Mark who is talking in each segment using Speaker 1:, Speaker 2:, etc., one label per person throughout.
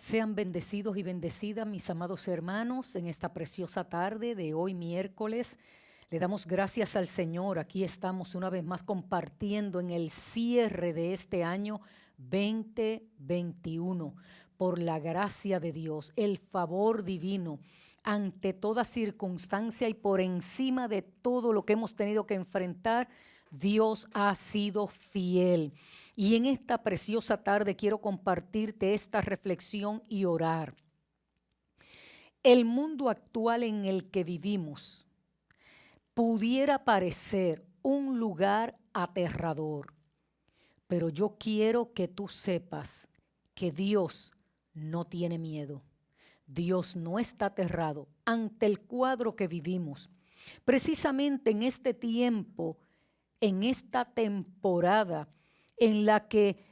Speaker 1: Sean bendecidos y bendecidas, mis amados hermanos, en esta preciosa tarde de hoy miércoles. Le damos gracias al Señor. Aquí estamos una vez más compartiendo en el cierre de este año 2021. Por la gracia de Dios, el favor divino, ante toda circunstancia y por encima de todo lo que hemos tenido que enfrentar, Dios ha sido fiel. Y en esta preciosa tarde quiero compartirte esta reflexión y orar. El mundo actual en el que vivimos pudiera parecer un lugar aterrador, pero yo quiero que tú sepas que Dios no tiene miedo. Dios no está aterrado ante el cuadro que vivimos. Precisamente en este tiempo, en esta temporada en la que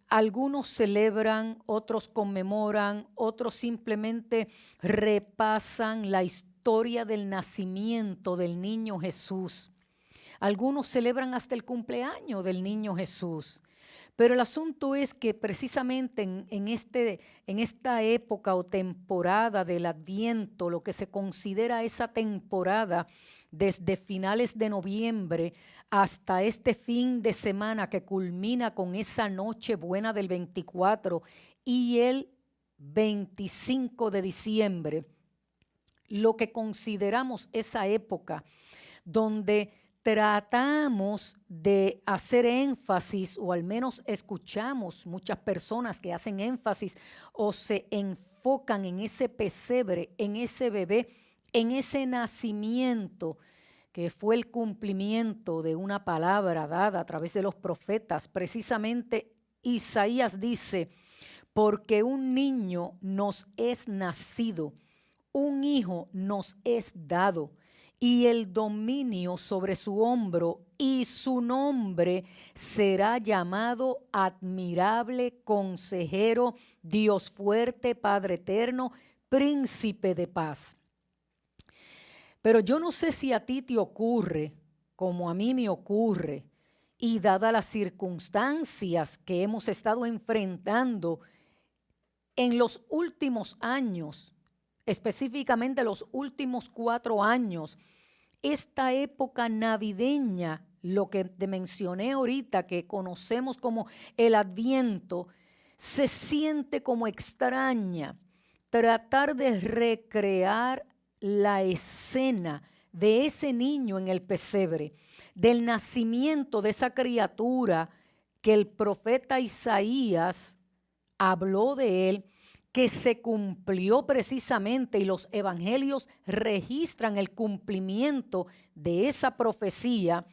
Speaker 1: algunos celebran, otros conmemoran, otros simplemente repasan la historia del nacimiento del niño Jesús. Algunos celebran hasta el cumpleaños del niño Jesús. Pero el asunto es que precisamente en esta época o temporada del Adviento, lo que se considera esa temporada desde finales de noviembre hasta este fin de semana que culmina con esa noche buena del 24 y el 25 de diciembre, lo que consideramos esa época donde tratamos de hacer énfasis, o al menos escuchamos muchas personas que hacen énfasis o se enfocan en ese pesebre, en ese bebé, en ese nacimiento que fue el cumplimiento de una palabra dada a través de los profetas. Precisamente Isaías dice, porque un niño nos es nacido, un hijo nos es dado, y el dominio sobre su hombro, y su nombre será llamado Admirable, Consejero, Dios fuerte, Padre eterno, Príncipe de paz. Pero yo no sé si a ti te ocurre, como a mí me ocurre, y dadas las circunstancias que hemos estado enfrentando en los últimos años, específicamente los últimos 4 años, esta época navideña, lo que te mencioné ahorita, que conocemos como el Adviento, se siente como extraña. Tratar de recrear la escena de ese niño en el pesebre, del nacimiento de esa criatura que el profeta Isaías habló de él, que se cumplió precisamente, y los evangelios registran el cumplimiento de esa profecía.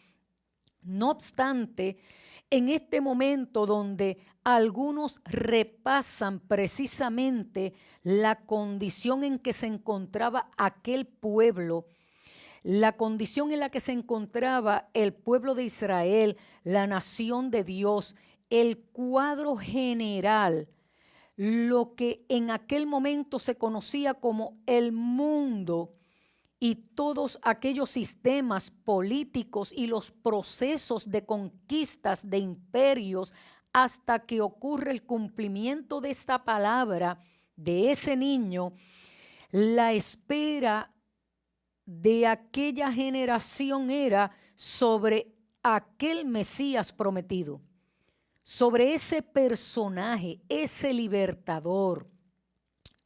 Speaker 1: No obstante, en este momento donde algunos repasan precisamente la condición en que se encontraba aquel pueblo, la condición en la que se encontraba el pueblo de Israel, la nación de Dios, el cuadro general, lo que en aquel momento se conocía como el mundo y todos aquellos sistemas políticos y los procesos de conquistas de imperios hasta que ocurre el cumplimiento de esta palabra de ese niño, la espera de aquella generación era sobre aquel Mesías prometido, sobre ese personaje, ese libertador.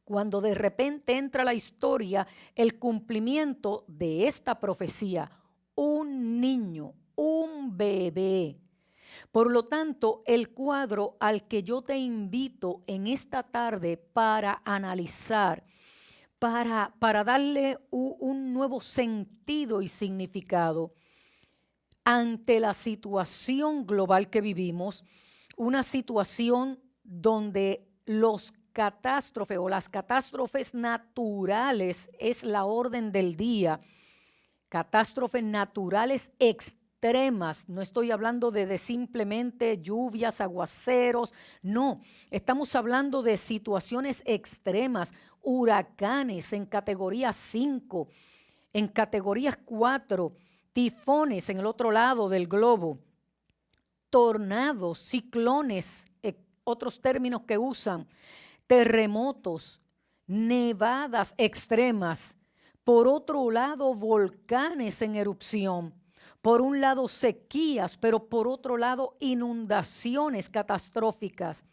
Speaker 1: Cuando de repente entra la historia, el cumplimiento de esta profecía, un niño, un bebé. Por lo tanto, el cuadro al que yo te invito en esta tarde para analizar, para darle un nuevo sentido y significado ante la situación global que vivimos, una situación donde los catástrofes o las catástrofes naturales es la orden del día, catástrofes naturales extremas, no estoy hablando de simplemente lluvias, aguaceros, no, estamos hablando de situaciones extremas, huracanes en categoría 5, en categorías 4, tifones en el otro lado del globo, tornados, ciclones, otros términos que usan, terremotos, nevadas extremas. Por otro lado, volcanes en erupción. Por un lado, sequías, pero por otro lado, inundaciones catastróficas.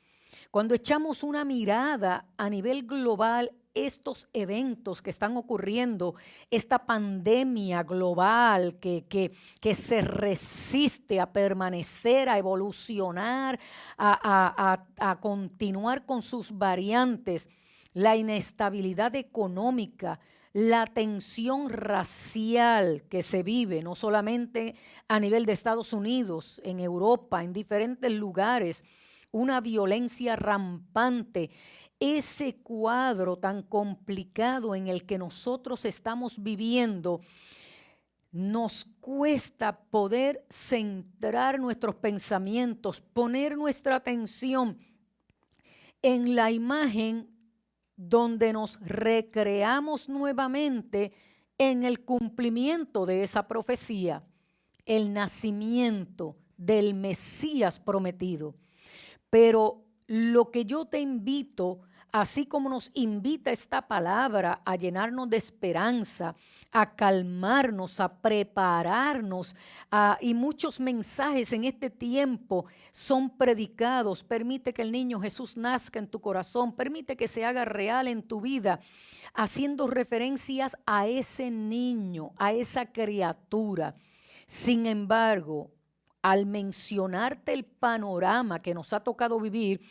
Speaker 1: Cuando echamos una mirada a nivel global, estos eventos que están ocurriendo, esta pandemia global que se resiste a permanecer, a evolucionar, a continuar con sus variantes, la inestabilidad económica, la tensión racial que se vive, no solamente a nivel de Estados Unidos, en Europa, en diferentes lugares, una violencia rampante, ese cuadro tan complicado en el que nosotros estamos viviendo, nos cuesta poder centrar nuestros pensamientos, poner nuestra atención en la imagen donde nos recreamos nuevamente en el cumplimiento de esa profecía, el nacimiento del Mesías prometido. Pero lo que yo te invito, así como nos invita esta palabra a llenarnos de esperanza, a calmarnos, a prepararnos, y muchos mensajes en este tiempo son predicados. Permite que el niño Jesús nazca en tu corazón, permite que se haga real en tu vida, haciendo referencias a ese niño, a esa criatura. Sin embargo, al mencionarte el panorama que nos ha tocado vivir,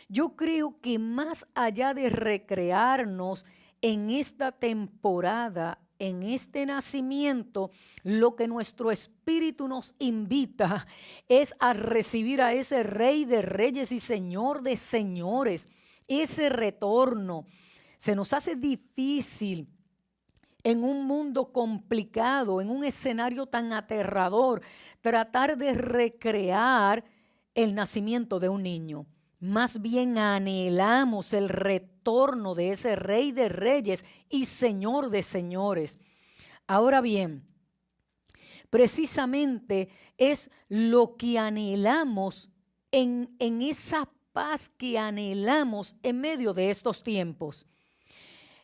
Speaker 1: yo creo que más allá de recrearnos en esta temporada, en este nacimiento, lo que nuestro espíritu nos invita es a recibir a ese Rey de Reyes y Señor de Señores, ese retorno. Se nos hace difícil en un mundo complicado, en un escenario tan aterrador, tratar de recrear el nacimiento de un niño. Más bien anhelamos el retorno de ese Rey de Reyes y Señor de Señores. Ahora bien, precisamente es lo que anhelamos en esa paz que anhelamos en medio de estos tiempos.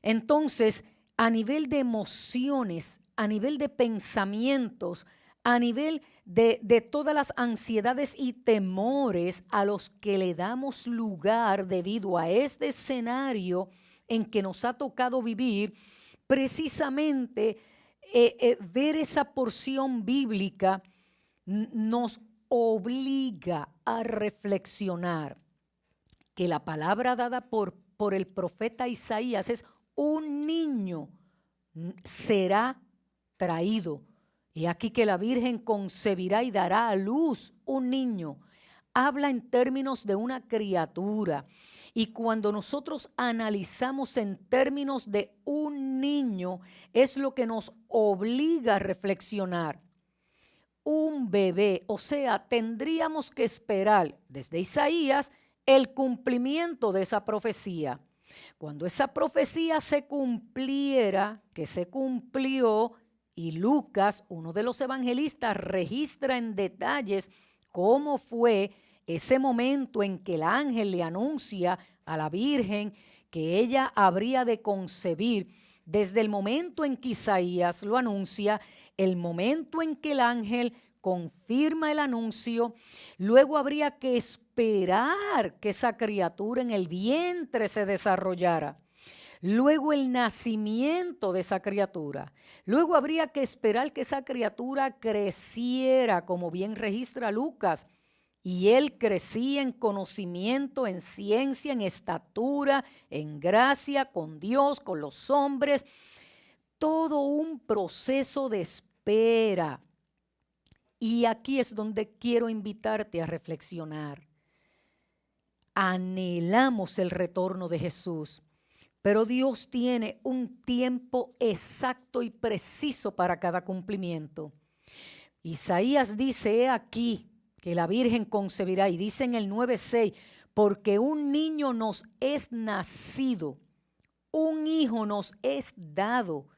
Speaker 1: Entonces, a nivel de emociones, a nivel de pensamientos, a nivel de todas las ansiedades y temores a los que le damos lugar debido a este escenario en que nos ha tocado vivir, precisamente ver esa porción bíblica nos obliga a reflexionar que la palabra dada por el profeta Isaías es: un niño será traído. Y aquí que la Virgen concebirá y dará a luz un niño. Habla en términos de una criatura. Y cuando nosotros analizamos en términos de un niño, es lo que nos obliga a reflexionar. Un bebé, o sea, tendríamos que esperar desde Isaías el cumplimiento de esa profecía. Cuando esa profecía se cumpliera, que se cumplió, y Lucas, uno de los evangelistas, registra en detalles cómo fue ese momento en que el ángel le anuncia a la Virgen que ella habría de concebir. Desde el momento en que Isaías lo anuncia, el momento en que el ángel confirma el anuncio, luego habría que esperar que esa criatura en el vientre se desarrollara. Luego el nacimiento de esa criatura. Luego habría que esperar que esa criatura creciera, como bien registra Lucas. Y él crecía en conocimiento, en ciencia, en estatura, en gracia, con Dios, con los hombres. Todo un proceso de espera. Y aquí es donde quiero invitarte a reflexionar. Anhelamos el retorno de Jesús, pero Dios tiene un tiempo exacto y preciso para cada cumplimiento. Isaías dice: he aquí que la Virgen concebirá, y dice en el 9:6, porque un niño nos es nacido, un hijo nos es dado,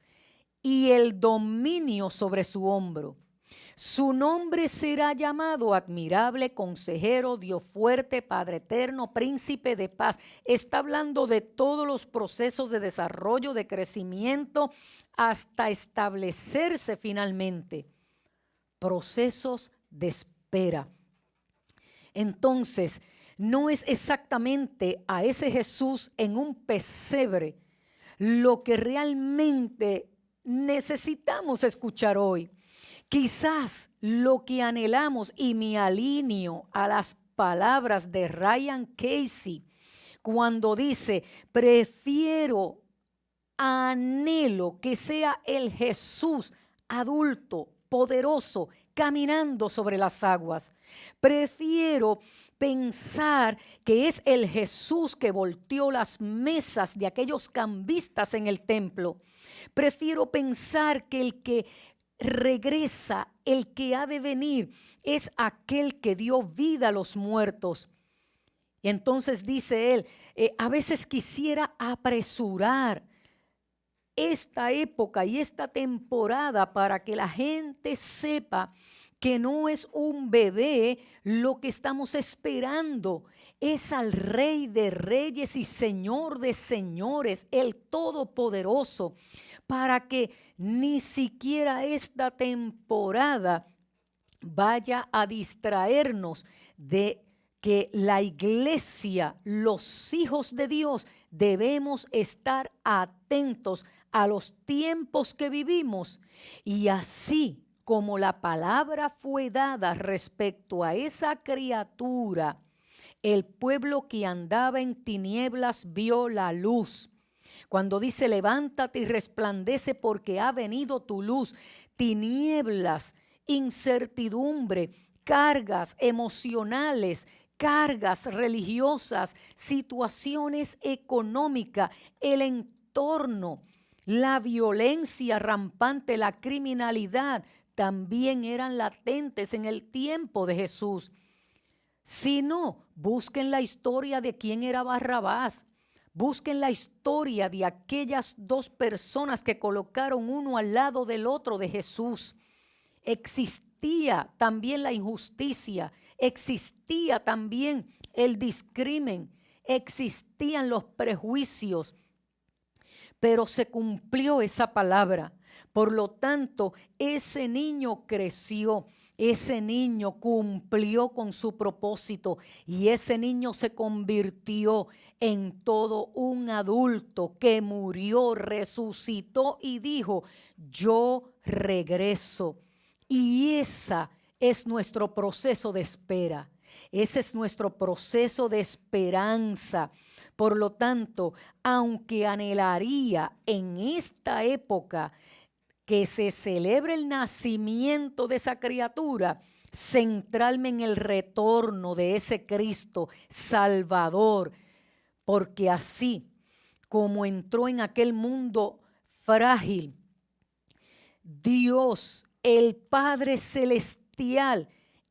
Speaker 1: y el dominio sobre su hombro. Su nombre será llamado Admirable, Consejero, Dios fuerte, Padre eterno, Príncipe de paz. Está hablando de todos los procesos de desarrollo, de crecimiento, hasta establecerse finalmente. Procesos de espera. Entonces, no es exactamente a ese Jesús en un pesebre lo que realmente necesitamos escuchar hoy. Quizás lo que anhelamos, y me alineo a las palabras de Ryan Casey cuando dice, anhelo que sea el Jesús adulto, poderoso, caminando sobre las aguas. Prefiero pensar que es el Jesús que volteó las mesas de aquellos cambistas en el templo. Prefiero pensar que el que regresa, el que ha de venir, es aquel que dio vida a los muertos. Y entonces dice él, a veces quisiera apresurar esta época y esta temporada para que la gente sepa que no es un bebé lo que estamos esperando, es al Rey de Reyes y Señor de Señores, el Todopoderoso, para que ni siquiera esta temporada vaya a distraernos de que la iglesia, los hijos de Dios, debemos estar atentos a los tiempos que vivimos, y así como la palabra fue dada respecto a esa criatura, el pueblo que andaba en tinieblas vio la luz. Cuando dice levántate y resplandece porque ha venido tu luz, tinieblas, incertidumbre, cargas emocionales, cargas religiosas, situaciones económicas, el entorno, la violencia rampante, la criminalidad, también eran latentes en el tiempo de Jesús. Si no, busquen la historia de quién era Barrabás. Busquen la historia de aquellas dos personas que colocaron uno al lado del otro de Jesús. Existía también la injusticia, existía también el discrimen, existían los prejuicios, pero se cumplió esa palabra. Por lo tanto, ese niño creció, ese niño cumplió con su propósito y ese niño se convirtió en todo un adulto que murió, resucitó y dijo, yo regreso. Y ese es nuestro proceso de espera. Ese es nuestro proceso de esperanza. Por lo tanto, aunque anhelaría en esta época que se celebre el nacimiento de esa criatura, centrarme en el retorno de ese Cristo Salvador, porque así como entró en aquel mundo frágil, Dios, el Padre Celestial,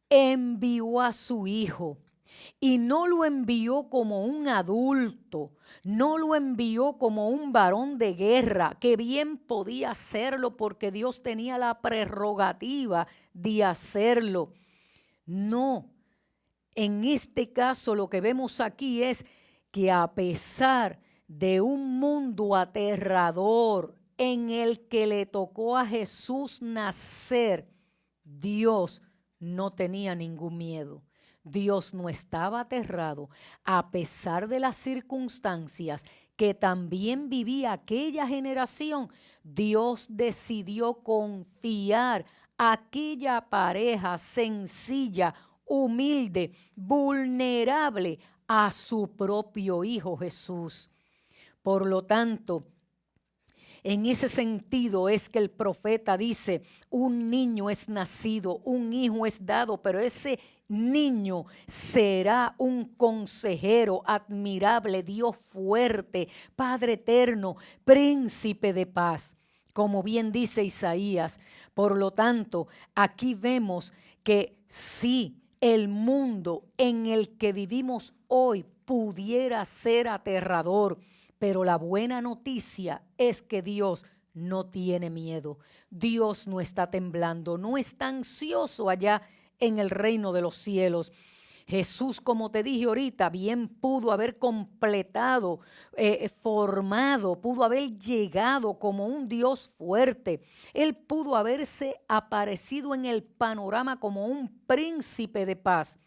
Speaker 1: envió a su Hijo. Y no lo envió como un adulto, no lo envió como un varón de guerra, que bien podía hacerlo porque Dios tenía la prerrogativa de hacerlo. No, en este caso lo que vemos aquí es que a pesar de un mundo aterrador en el que le tocó a Jesús nacer, Dios no tenía ningún miedo. Dios no estaba aterrado a pesar de las circunstancias que también vivía aquella generación. Dios decidió confiar a aquella pareja sencilla, humilde, vulnerable a su propio Hijo Jesús. Por lo tanto, en ese sentido es que el profeta dice, un niño es nacido, un hijo es dado, pero ese niño será un consejero admirable, Dios fuerte, Padre eterno, príncipe de paz, como bien dice Isaías. Por lo tanto, aquí vemos que sí, el mundo en el que vivimos hoy pudiera ser aterrador, pero la buena noticia es que Dios no tiene miedo. Dios no está temblando, no está ansioso allá en el reino de los cielos. Jesús, como te dije ahorita, bien pudo haber completado, formado, pudo haber llegado como un Dios fuerte. Él pudo haberse aparecido en el panorama como un príncipe de paz.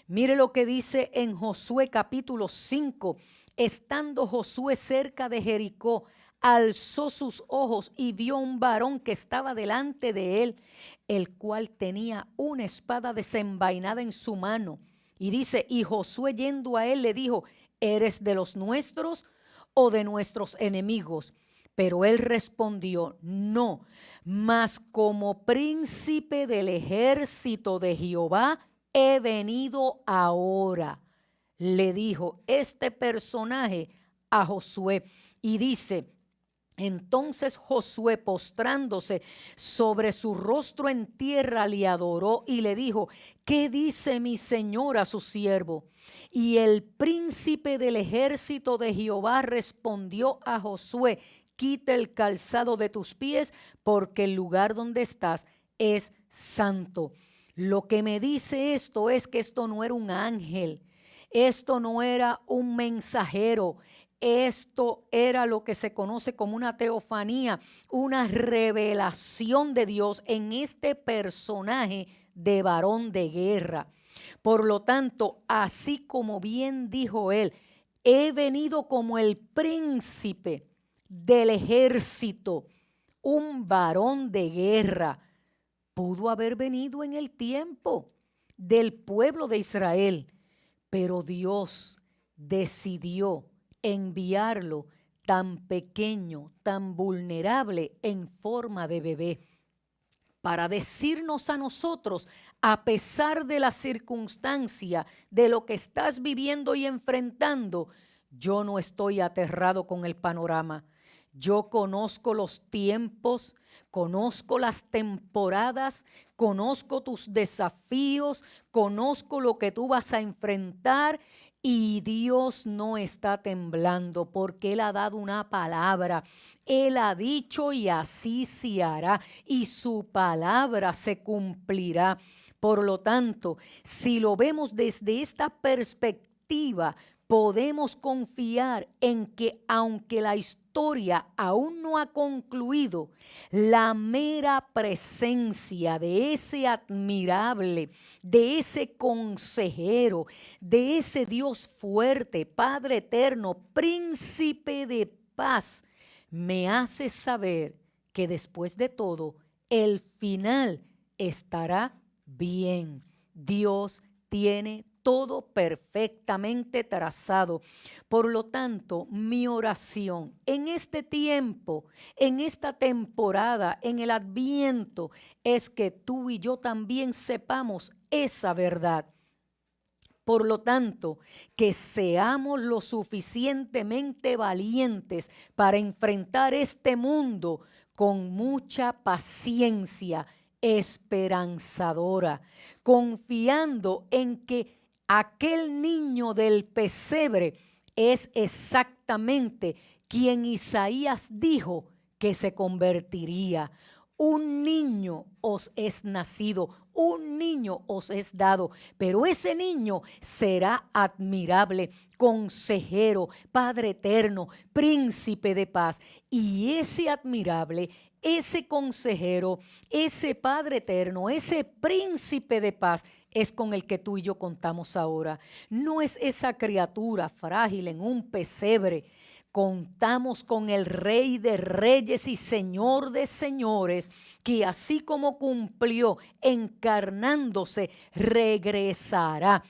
Speaker 1: Mire lo que dice en Josué capítulo 5. Estando Josué cerca de Jericó, alzó sus ojos y vio un varón que estaba delante de él, el cual tenía una espada desenvainada en su mano. Y dice, y Josué yendo a él le dijo, ¿eres de los nuestros o de nuestros enemigos? Pero él respondió, no, mas como príncipe del ejército de Jehová he venido ahora. Le dijo este personaje a Josué y dice, entonces Josué, postrándose sobre su rostro en tierra, le adoró y le dijo, ¿qué dice mi señor a su siervo? Y el príncipe del ejército de Jehová respondió a Josué, quita el calzado de tus pies, porque el lugar donde estás es santo. Lo que me dice esto es que esto no era un ángel, esto no era un mensajero. Esto era lo que se conoce como una teofanía, una revelación de Dios en este personaje de varón de guerra. Por lo tanto, así como bien dijo él, he venido como el príncipe del ejército, un varón de guerra. Pudo haber venido en el tiempo del pueblo de Israel, pero Dios decidió enviarlo tan pequeño, tan vulnerable en forma de bebé, para decirnos a nosotros, a pesar de la circunstancia, de lo que estás viviendo y enfrentando, yo no estoy aterrado con el panorama. Yo conozco los tiempos, conozco las temporadas, conozco tus desafíos, conozco lo que tú vas a enfrentar. Y Dios no está temblando porque Él ha dado una palabra. Él ha dicho y así se hará y su palabra se cumplirá. Por lo tanto, si lo vemos desde esta perspectiva, podemos confiar en que aunque la historia aún no ha concluido, la mera presencia de ese admirable, de ese consejero, de ese Dios fuerte, Padre eterno, príncipe de paz, me hace saber que después de todo, el final estará bien. Dios tiene todo perfectamente trazado. Por lo tanto, mi oración en este tiempo, en esta temporada, en el Adviento, es que tú y yo también sepamos esa verdad. Por lo tanto, que seamos lo suficientemente valientes para enfrentar este mundo con mucha paciencia esperanzadora, confiando en que aquel niño del pesebre es exactamente quien Isaías dijo que se convertiría. Un niño os es nacido, un niño os es dado, pero ese niño será admirable, consejero, Padre eterno, príncipe de paz. Y ese admirable, ese consejero, ese Padre eterno, ese príncipe de paz es con el que tú y yo contamos ahora. No es esa criatura frágil en un pesebre. Contamos con el Rey de Reyes y Señor de Señores, que así como cumplió encarnándose, regresará.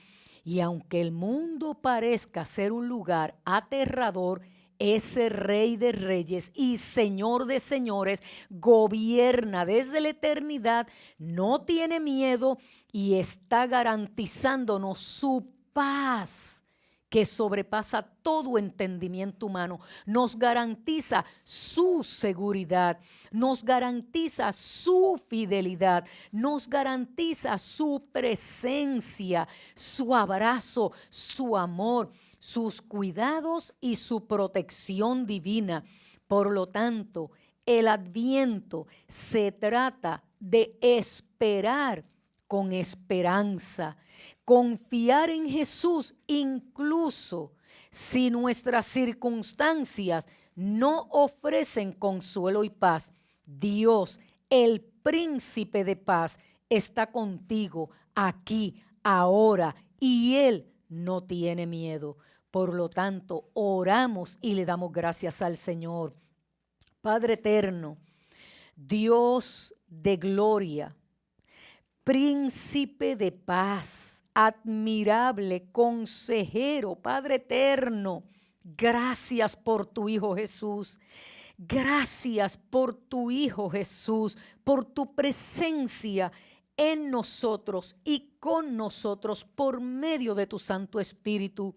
Speaker 1: Y aunque el mundo parezca ser un lugar aterrador, ese Rey de Reyes y Señor de Señores gobierna desde la eternidad, no tiene miedo y está garantizándonos su paz, que sobrepasa todo entendimiento humano, nos garantiza su seguridad, nos garantiza su fidelidad, nos garantiza su presencia, su abrazo, su amor, sus cuidados y su protección divina. Por lo tanto, el Adviento se trata de esperar con esperanza, confiar en Jesús incluso si nuestras circunstancias no ofrecen consuelo y paz. Dios, el príncipe de paz, está contigo aquí, ahora, y Él no tiene miedo. Por lo tanto, oramos y le damos gracias al Señor. Padre eterno, Dios de gloria, príncipe de paz, admirable consejero, Padre eterno, gracias por tu Hijo Jesús. Gracias por tu Hijo Jesús, por tu presencia en nosotros y con nosotros por medio de tu Santo Espíritu.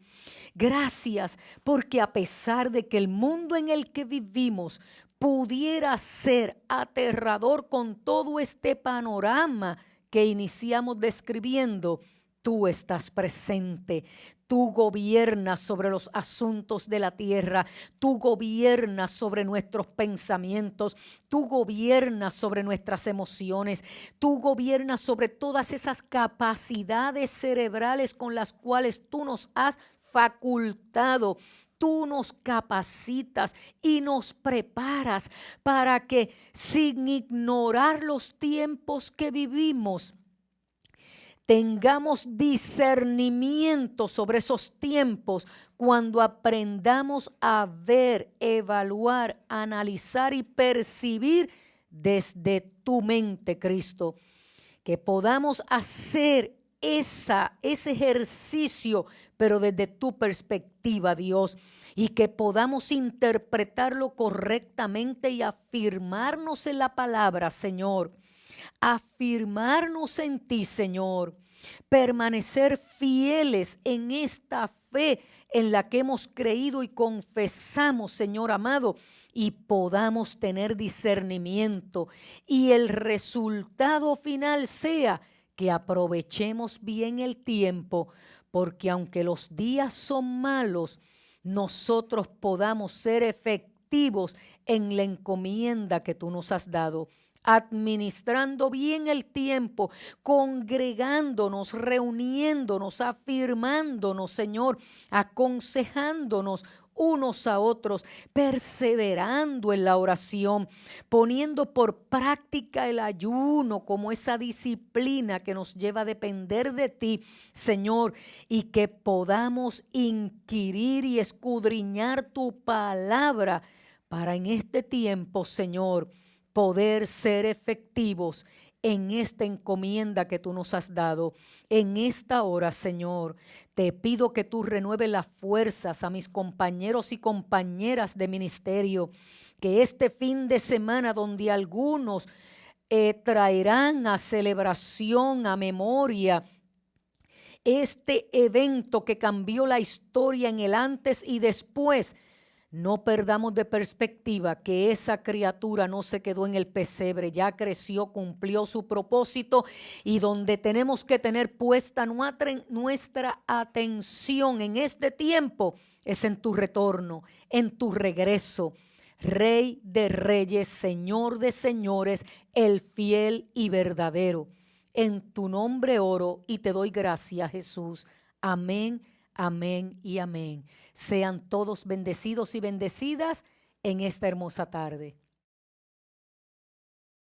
Speaker 1: Gracias porque a pesar de que el mundo en el que vivimos pudiera ser aterrador con todo este panorama que iniciamos describiendo, tú estás presente. Tú gobiernas sobre los asuntos de la tierra, tú gobiernas sobre nuestros pensamientos, tú gobiernas sobre nuestras emociones, tú gobiernas sobre todas esas capacidades cerebrales con las cuales tú nos has facultado. Tú nos capacitas y nos preparas para que sin ignorar los tiempos que vivimos, tengamos discernimiento sobre esos tiempos cuando aprendamos a ver, evaluar, analizar y percibir desde tu mente, Cristo. Que podamos hacer ese ejercicio, pero desde tu perspectiva, Dios, y que podamos interpretarlo correctamente y afirmarnos en la palabra, Señor. Afirmarnos en ti, Señor, permanecer fieles en esta fe en la que hemos creído y confesamos, Señor amado, y podamos tener discernimiento y el resultado final sea que aprovechemos bien el tiempo, porque aunque los días son malos, nosotros podamos ser efectivos en la encomienda que tú nos has dado, administrando bien el tiempo, congregándonos, reuniéndonos, afirmándonos, Señor, aconsejándonos unos a otros, perseverando en la oración, poniendo por práctica el ayuno como esa disciplina que nos lleva a depender de ti, Señor, y que podamos inquirir y escudriñar tu palabra para en este tiempo, Señor, poder ser efectivos en esta encomienda que tú nos has dado. En esta hora, Señor, te pido que tú renueves las fuerzas a mis compañeros y compañeras de ministerio, que este fin de semana donde algunos traerán a celebración, a memoria, este evento que cambió la historia en el antes y después, no perdamos de perspectiva que esa criatura no se quedó en el pesebre, ya creció, cumplió su propósito, y donde tenemos que tener puesta nuestra atención en este tiempo es en tu retorno, en tu regreso. Rey de reyes, Señor de señores, el fiel y verdadero. En tu nombre oro y te doy gracias, Jesús. Amén. Amén y amén. Sean todos bendecidos y bendecidas en esta hermosa tarde.